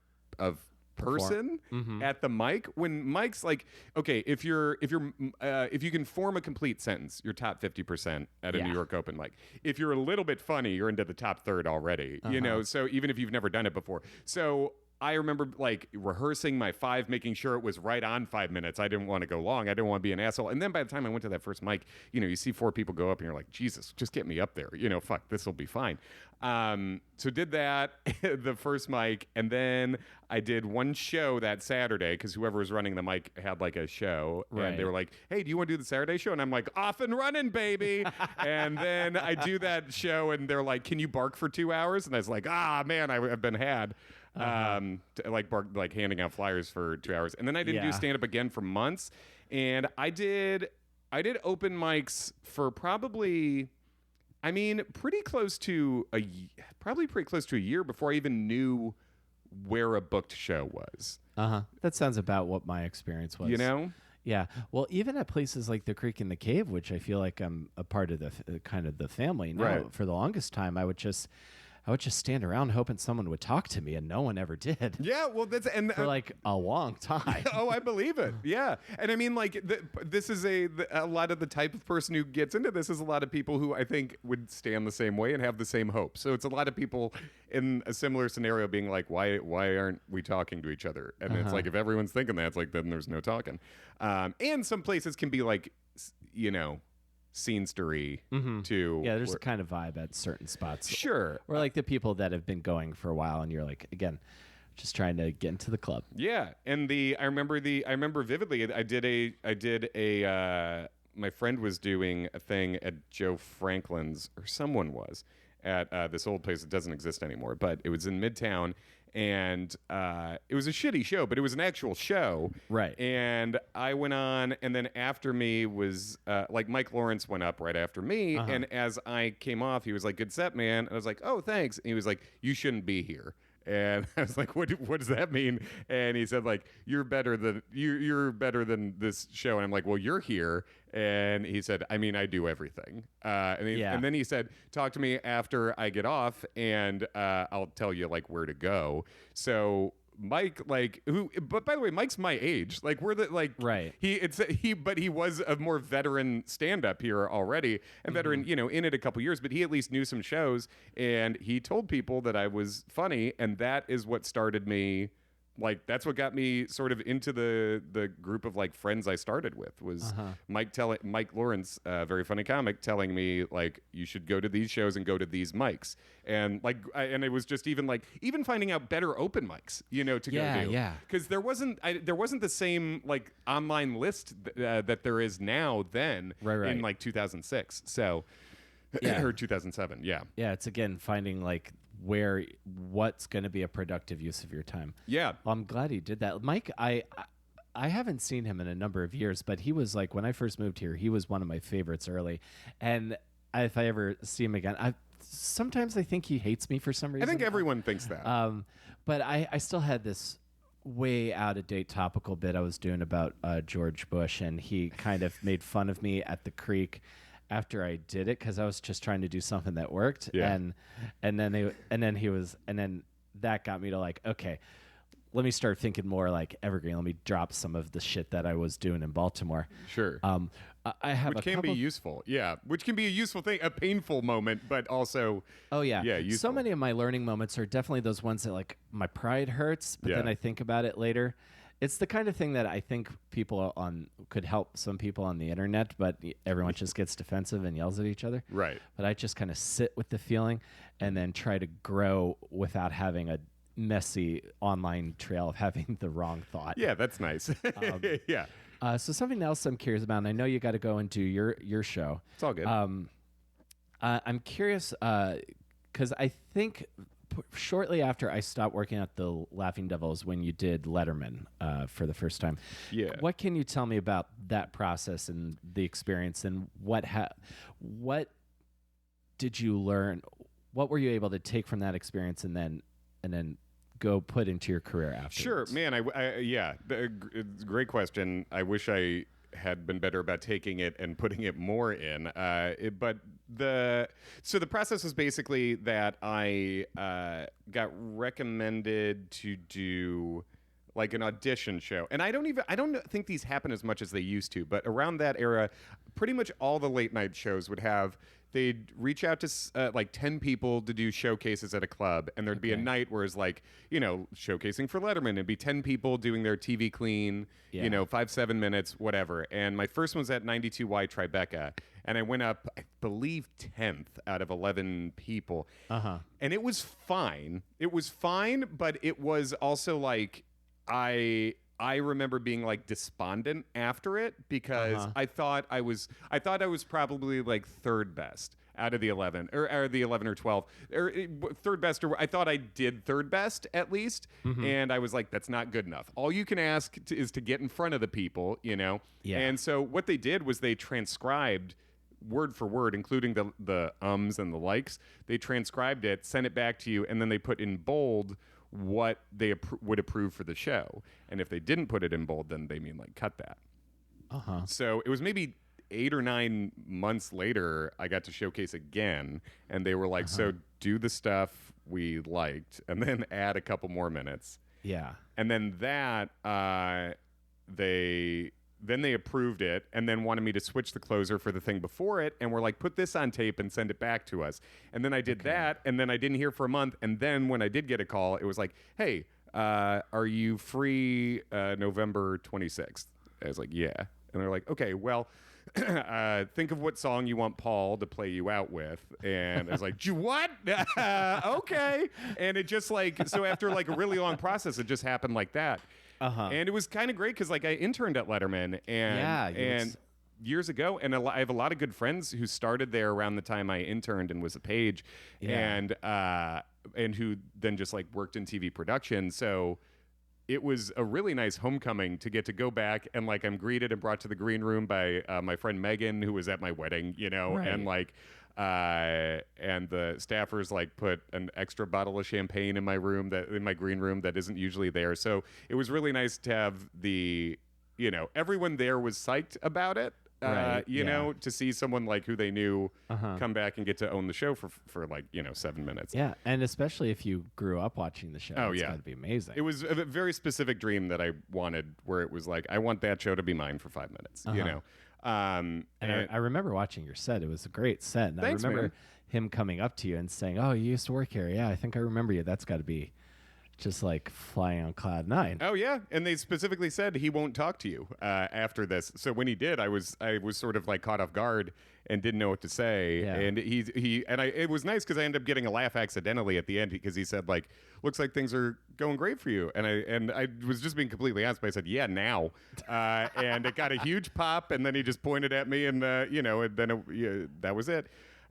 person at the mic. When mics, like, okay, if you can form a complete sentence, you're top 50% at a New York open mic. If you're a little bit funny, you're into the top third already. So even if you've never done it before. So I remember like rehearsing my 5, making sure it was right on 5 minutes. I didn't want to go long. I didn't want to be an asshole. And then by the time I went to that first mic, you see 4 people go up and you're like, Jesus, just get me up there. Fuck, this will be fine. So did that, the first mic. And then I did one show that Saturday because whoever was running the mic had like a show. Right. And they were like, hey, do you want to do the Saturday show? And I'm like, off and running, baby. And then I do that show and they're like, can you bark for 2 hours? And I was like, man, I've been had. Like handing out flyers for 2 hours, and then I didn't do stand up again for months. And I did open mics for probably, pretty close to a year before I even knew where a booked show was. That sounds about what my experience was. Yeah. Well, even at places like the Creek and the Cave, which I feel like I'm a part of the kind of the family now. Right. For the longest time, I would just stand around hoping someone would talk to me, and no one ever did. Yeah, well, for like a long time. Oh, I believe it. Yeah, and this is a lot of the type of person who gets into this is a lot of people who I think would stand the same way and have the same hope. So it's a lot of people in a similar scenario being like, why aren't we talking to each other? And it's like if everyone's thinking that, it's like then there's no talking. And some places can be like, scenestery too. Yeah, there's a kind of vibe at certain spots. Sure. Or like the people that have been going for a while and you're like, again, just trying to get into the club. Yeah. And I remember vividly, I did a my friend was doing a thing at Joe Franklin's, or someone was, at this old place that doesn't exist anymore, but it was in Midtown. And it was a shitty show, but it was an actual show. Right. And I went on, and then after me was, like, Mike Lawrence went up right after me. And as I came off, he was like, good set, man. And I was like, oh, thanks. And he was like, you shouldn't be here. And I was like, what does that mean? And he said, like, you're better than this show. And I'm like, well, you're here. And he said, I do everything. And then he said, talk to me after I get off, and I'll tell you like where to go. So Mike, but by the way, Mike's my age. Like we're right. But he was a more veteran stand-up here already, and veteran, in it a couple years. But he at least knew some shows, and he told people that I was funny, and that is what started me. Like that's what got me sort of into the group of like friends I started with was Mike Lawrence, very funny comic, telling me like you should go to these shows and go to these mics, and and it was just even finding out better open mics, to go do. Yeah. Because there wasn't the same like online list that there is now then in like 2006. So or 2007. Yeah. Yeah. It's again finding like what's going to be a productive use of your time. Yeah. Well, I'm glad he did that. Mike, I haven't seen him in a number of years, but he was like, when I first moved here, he was one of my favorites early. And if I ever see him again, sometimes I think he hates me for some reason. I think everyone thinks that. But I still had this way out of date topical bit I was doing about George Bush, and he kind of made fun of me at the creek after I did it because I was just trying to do something that worked. Yeah. And then that got me to like, okay, let me start thinking more like evergreen. Let me drop some of the shit that I was doing in Baltimore. Sure. I have Which can be useful. Yeah. Which can be a useful thing, a painful moment, but also. Oh yeah. Yeah. Useful. So many of my learning moments are definitely those ones that like my pride hurts, but then I think about it later. It's the kind of thing that I think could help some people on the internet, but everyone just gets defensive and yells at each other. Right. But I just kind of sit with the feeling and then try to grow without having a messy online trail of having the wrong thought. Yeah, that's nice. Yeah. So something else I'm curious about, and I know you got to go and do your show. It's all good. I'm curious because I think shortly after I stopped working at the Laughing Devils when you did Letterman for the first time. Yeah. What can you tell me about that process and the experience, and what did you learn? What were you able to take from that experience and then go put into your career afterwards? Sure, man. Great question. I wish I had been better about taking it and putting it more in. But the process was basically that I got recommended to do like an audition show. And I don't think these happen as much as they used to, but around that era, pretty much all the late night shows they'd reach out to like 10 people to do showcases at a club, and there'd be a night where it's like, showcasing for Letterman. It'd be 10 people doing their TV clean, 5-7 minutes, whatever. And my first one was at 92Y Tribeca, and I went up, I believe, 10th out of 11 people. And it was fine. It was fine, but it was also like I remember being like despondent after it because I thought I was probably like third best out of the 11 or the 11 or 12 or third best, or I thought I did third best at least. And I was like, that's not good enough. All you can ask is to get in front of the people, Yeah. And so what they did was they transcribed word for word, including the ums and the likes. They transcribed it, sent it back to you, and then they put in bold what they would approve for the show. And if they didn't put it in bold, then they mean like cut that. So it was maybe 8 or 9 months later, I got to showcase again, and they were like, so do the stuff we liked and then add a couple more minutes. Yeah. And then they approved it and then wanted me to switch the closer for the thing before it, and were like, put this on tape and send it back to us. And then I did that, and then I didn't hear for a month. And then when I did get a call, it was like, hey, are you free November 26th? I was like, yeah. And they're like, okay, well, think of what song you want Paul to play you out with. And I was like, what? Okay. And it just like, so after like a really long process, it just happened like that. And it was kind of great because like I interned at Letterman and years ago, and I have a lot of good friends who started there around the time I interned and was a page, and who then just like worked in TV production. So it was a really nice homecoming to get to go back, and like I'm greeted and brought to the green room by my friend Megan, who was at my wedding, and like and the staffers like put an extra bottle of champagne in my green room that isn't usually there. So it was really nice to have everyone there was psyched about it. To see someone like who they knew come back and get to own the show for like 7 minutes. Yeah, and especially if you grew up watching the show, it's got to be amazing. It was a very specific dream that I wanted, where it was like, I want that show to be mine for 5 minutes. And I remember watching your set. It was a great set. And thanks, I remember man. him coming up to you and saying, "Oh, you used to work here. Yeah, I think I remember you." That's got to be just like flying on cloud 9. Oh yeah, and they specifically said he won't talk to you after this. So when he did, I was sort of like caught off guard and didn't know what to say. Yeah. And it was nice because I ended up getting a laugh accidentally at the end, because he said like, "Looks like things are going great for you." And I was just being completely honest, but I said, "Yeah, now." And it got a huge pop, and then he just pointed at me, and and then that was it.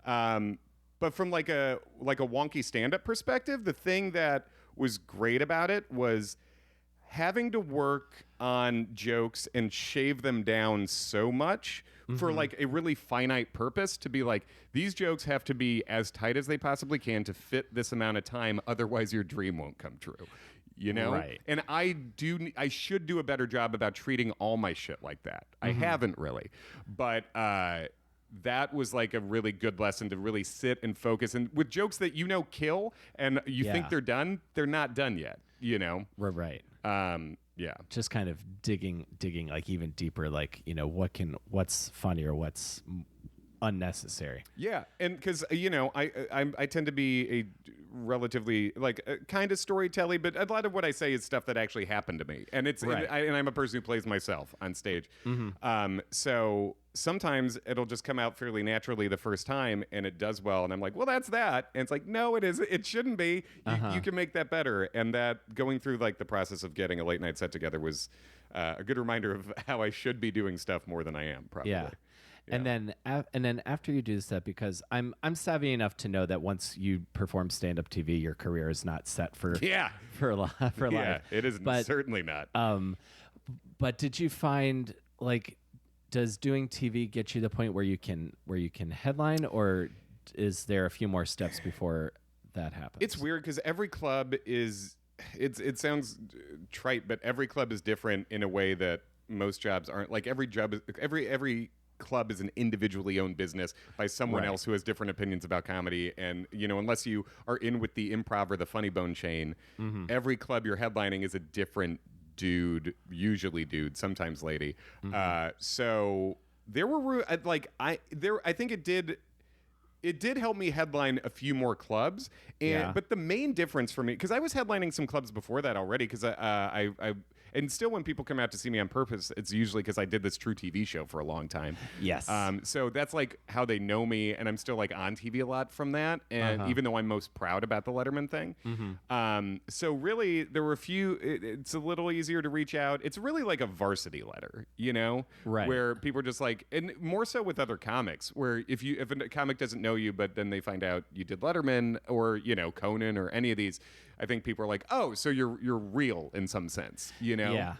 But from like a wonky stand-up perspective, the thing that was great about it was having to work on jokes and shave them down so much for like a really finite purpose, to be like, these jokes have to be as tight as they possibly can to fit this amount of time, otherwise your dream won't come true. you know? Right. And I should do a better job about treating all my shit like that. I haven't really. But that was like a really good lesson to really sit and focus. And with jokes that kill and you think they're done, they're not done yet, you know? Right. Yeah. Just kind of digging like even deeper, like, what's funny or what's unnecessary. Yeah, and because I tend to be a relatively kind of storytelling, but a lot of what I say is stuff that actually happened to me, and Right. and I'm a person who plays myself on stage. So sometimes it'll just come out fairly naturally the first time, and it does well, and I'm like, well, that's that, and it's like, no, it isn't. It shouldn't be. You can make that better, and that going through like the process of getting a late night set together was a good reminder of how I should be doing stuff more than I am. Probably. Yeah. And then after you do this set, because I'm savvy enough to know that once you perform stand-up TV, your career is not set for life. Yeah, it is certainly not. But did you find, like, does doing TV get you to the point where you can headline, or is there a few more steps before that happens? It's weird because every club is it sounds trite, but every club is different in a way that most jobs aren't. Like every club is an individually owned business by someone else who has different opinions about comedy, and unless you are in with the Improv or the Funny Bone chain, every club you're headlining is a different dude, usually dude, sometimes lady. So there were I think it did help me headline a few more clubs, but the main difference for me, because I was headlining some clubs before that already, because I and still when people come out to see me on purpose, it's usually because I did this true TV show for a long time. Yes. So that's like how they know me, and I'm still like on TV a lot from that, and even though I'm most proud about the Letterman thing. So really, there were a few. It's a little easier to reach out. It's really like a varsity letter, Right. where people are just like, and more so with other comics, where if a comic doesn't know you, but then they find out you did Letterman or Conan or any of these, I think people are like, oh, so you're real in some sense, Yeah.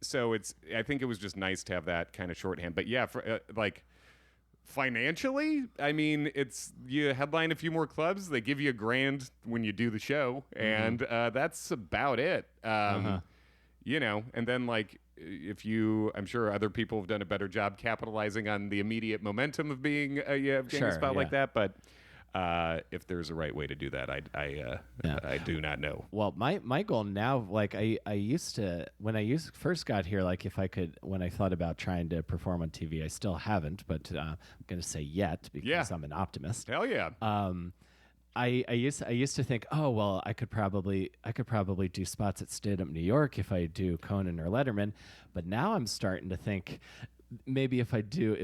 So I think it was just nice to have that kind of shorthand. But yeah, for financially, I mean, you headline a few more clubs, they give you $1,000 when you do the show, and that's about it. And then I'm sure other people have done a better job capitalizing on the immediate momentum of being getting a spot like that, but. If there's a right way to do that, I do not know. Well, my goal now, like I used to, when I first got here, like if I could, when I thought about trying to perform on TV, I still haven't, but I'm going to say yet because I'm an optimist. Hell yeah. I used to think, oh well, I could probably do spots at Stand Up New York if I do Conan or Letterman, but now I'm starting to think, maybe if I do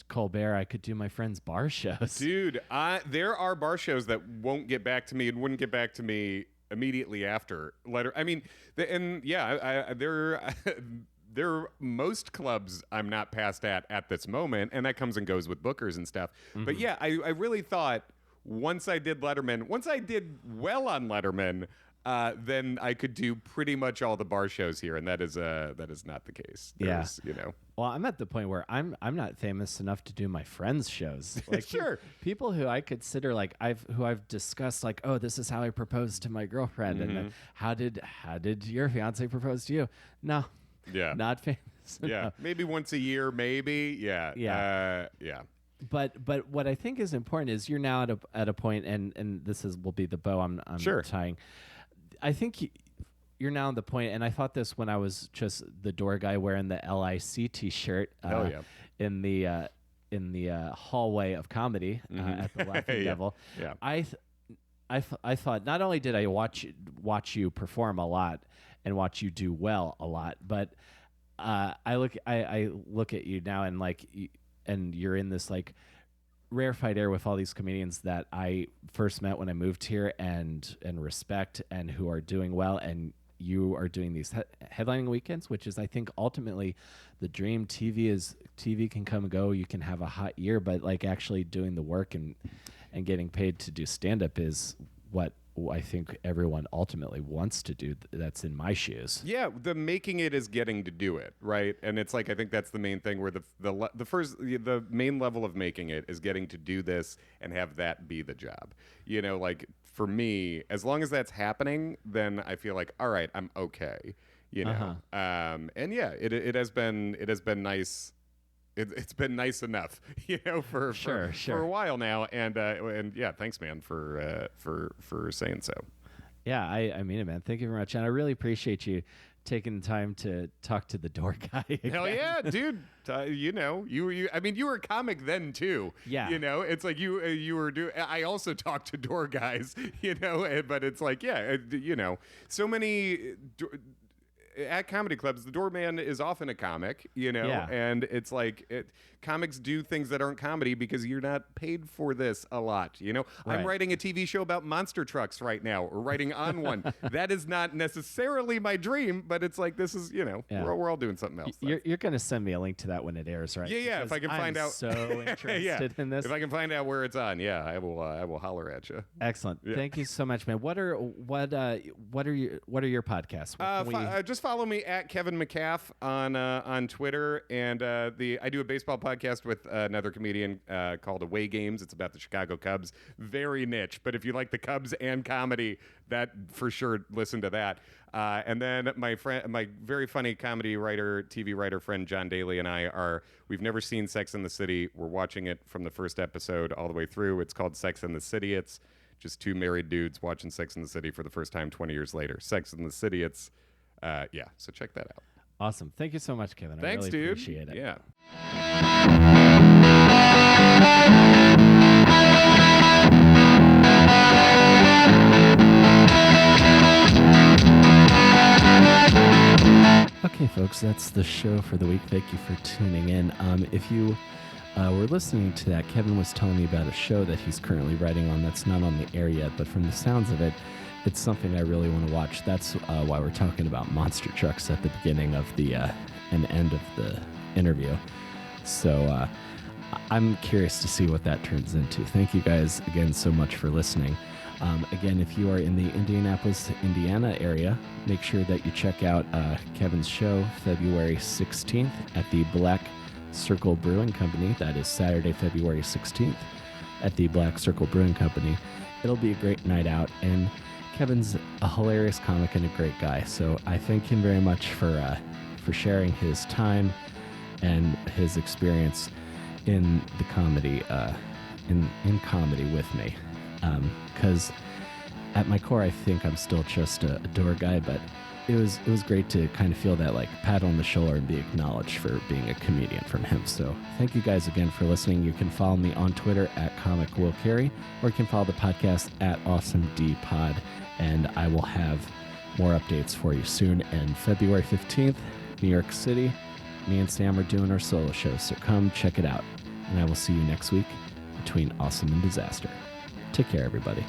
Colbert, I could do my friend's bar shows. Dude, there are bar shows that won't get back to me and wouldn't get back to me immediately after I mean, there are most clubs I'm not past at this moment, and that comes and goes with bookers and stuff. But yeah, I really thought once I did Letterman, once I did well on Letterman, then I could do pretty much all the bar shows here, and that is not the case. Well, I'm at the point where I'm not famous enough to do my friends' shows. Like sure, people who I consider who I've discussed, like, oh, this is how I proposed to my girlfriend, and then how did your fiance propose to you? No, not famous. Yeah, maybe once a year, maybe. Yeah. But what I think is important is you're now at a point, and this will be the bow I'm tying. I think you're now at the point, and I thought this when I was just the door guy wearing the LIC T-shirt in the hallway of comedy at the Laughing Devil. Yeah. I thought not only did I watch you perform a lot and watch you do well a lot, but I look at you now and you're in this like rarefied air with all these comedians that I first met when I moved here and respect, and who are doing well, and you are doing these headlining weekends, which is, I think, ultimately the dream. TV can come and go. You can have a hot year, but like actually doing the work and getting paid to do stand-up is what I think everyone ultimately wants to do. That's in my shoes. Yeah, the making it is getting to do it, right? And it's like, I think that's the main thing, where the main level of making it is getting to do this and have that be the job. Like for me, as long as that's happening, then I feel like, all right, I'm okay. You know, and yeah, it has been nice. It's been nice enough, you know, for a while now, and yeah, thanks, man, for saying so. Yeah, I mean it, man. Thank you very much, and I really appreciate you taking the time to talk to the door guy again. Hell yeah, dude. You know, I mean, you were a comic then too. Yeah. You know, it's like you were doing. I also talked to door guys. You know, but it's like, yeah, you know, so many. At comedy clubs, the doorman is often a comic, you know, and it's like comics do things that aren't comedy because you're not paid for this a lot, you know. Right. I'm writing a TV show about monster trucks right now, or writing on one. That is not necessarily my dream, but it's like, this is, you know, we're all doing something else. You're going to send me a link to that when it airs, right? Yeah, because if I can find out. So interested in this. If I can find out where it's on, I will holler at you. Excellent. Yeah. Thank you so much, man. What are your podcasts? Just follow me at Kevin McCaffrey on Twitter, and I do a baseball podcast with another comedian called Away Games. It's about the Chicago Cubs. Very niche, but if you like the Cubs and comedy, that for sure, listen to that. And then my very funny comedy writer, TV writer friend John Daly and we've never seen Sex and the City. We're watching it from the first episode all the way through. It's called Sex and the City. It's just two married dudes watching Sex and the City for the first time 20 years later. Sex and the City. It's so check that out. Awesome. Thank you so much, Kevin. Thanks, I really dude. Appreciate it. Yeah. Okay, folks, that's the show for the week. Thank you for tuning in. If you were listening to that, Kevin was telling me about a show that he's currently writing on that's not on the air yet, but from the sounds of it, it's something I really want to watch. That's why we're talking about monster trucks at the beginning of the and end of the interview. So I'm curious to see what that turns into. Thank you guys again so much for listening. Again, if you are in the Indianapolis, Indiana area, make sure that you check out Kevin's show February 16th at the Black Circle Brewing Company. That is Saturday, February 16th at the Black Circle Brewing Company. It'll be a great night out, and Kevin's a hilarious comic and a great guy, so I thank him very much for sharing his time and his experience in the comedy in comedy with me. Because at my core, I think I'm still just a door guy, but it was great to kind of feel that like pat on the shoulder and be acknowledged for being a comedian from him. So thank you guys again for listening. You can follow me on Twitter at Comic Will Carey, or you can follow the podcast at AwesomeDPod. And I will have more updates for you soon. And February 15th, New York City, me and Sam are doing our solo show, so come check it out. And I will see you next week between Awesome and Disaster. Take care, everybody.